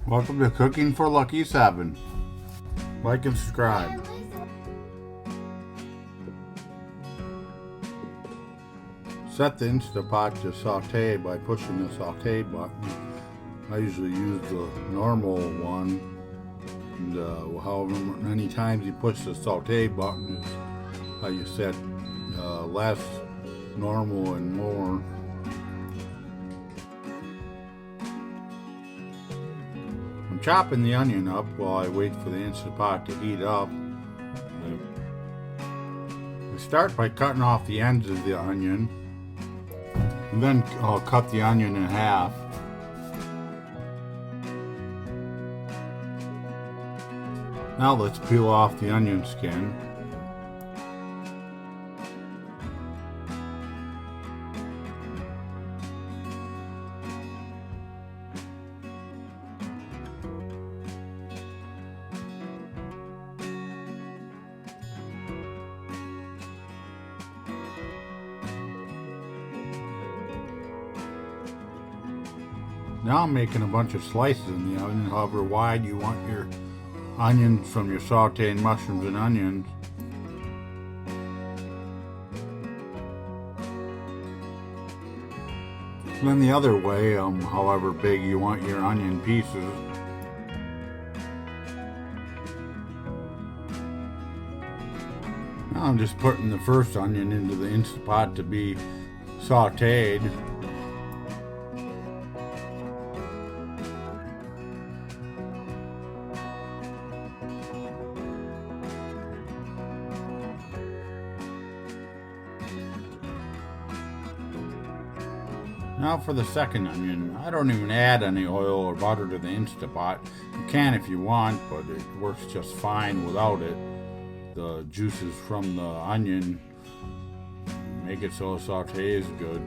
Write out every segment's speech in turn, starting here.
Welcome to Cooking for Lucky 7. Like and subscribe. Set the Instant Pot to saute by pushing the saute button. I usually use the normal one, and however many times you push the saute button is how you set less, normal, and more. I'm chopping the onion up while I wait for the Instant Pot to heat up. I start by cutting off the ends of the onion, and then I'll cut the onion in half. Now let's peel off the onion skin. Now I'm making a bunch of slices in the onion, however wide you want your onions from your sauteing mushrooms and onions. And then the other way, however big you want your onion pieces. Now I'm just putting the first onion into the Instant Pot to be sauteed. Now for the second onion. I don't even add any oil or butter to the Instant Pot. You can if you want, but it works just fine without it. The juices from the onion make it so saute is good.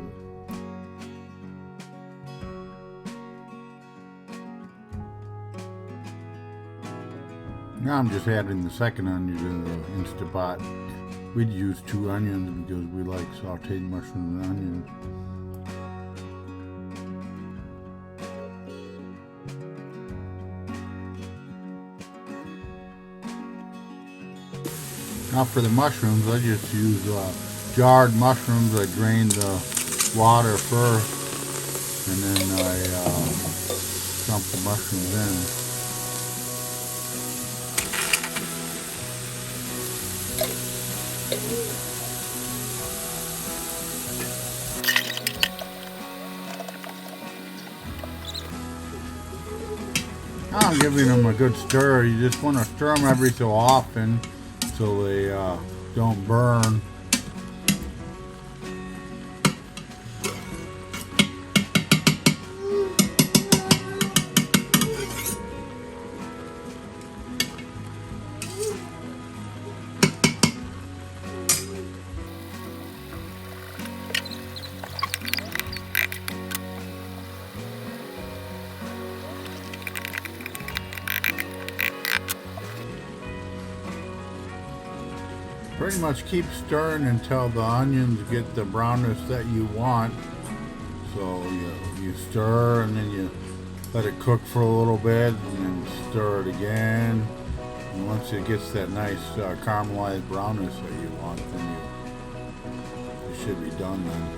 Now I'm just adding the second onion to the Instant Pot. We'd use 2 onions because we like sauteed mushrooms and onions. Now for the mushrooms, I just use jarred mushrooms. I drain the water first, and then I dump the mushrooms in. Now I'm giving them a good stir. You just want to stir them every so often so they don't burn. Pretty much keep stirring until the onions get the brownness that you want. So you stir and then you let it cook for a little bit and then stir it again. And once it gets that nice caramelized brownness that you want, then you should be done then.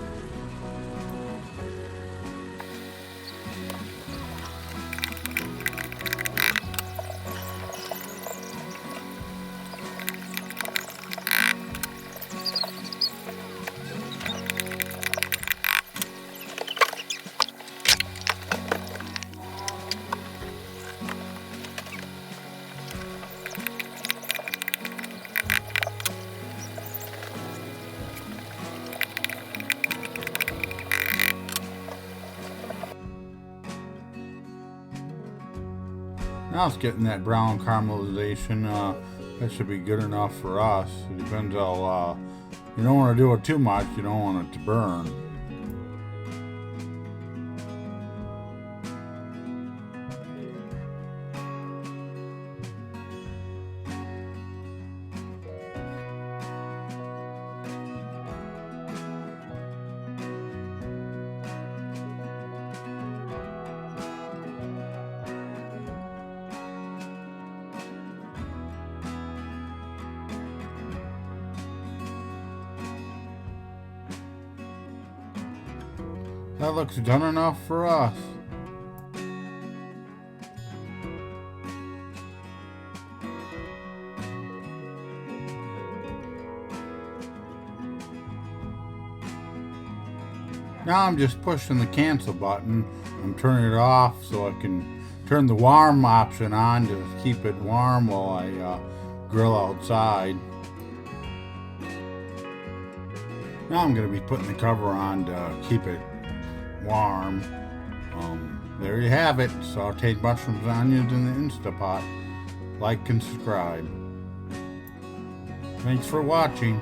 Now it's getting that brown caramelization. That should be good enough for us. It depends how, you don't want to do it too much. You don't want it to burn. That looks done enough for us. Now I'm just pushing the cancel button. I'm turning it off so I can turn the warm option on to keep it warm while I grill outside. Now I'm going to be putting the cover on to keep it warm. There you have it, sauteed mushrooms and onions in the Instapot. Like and subscribe. Thanks for watching.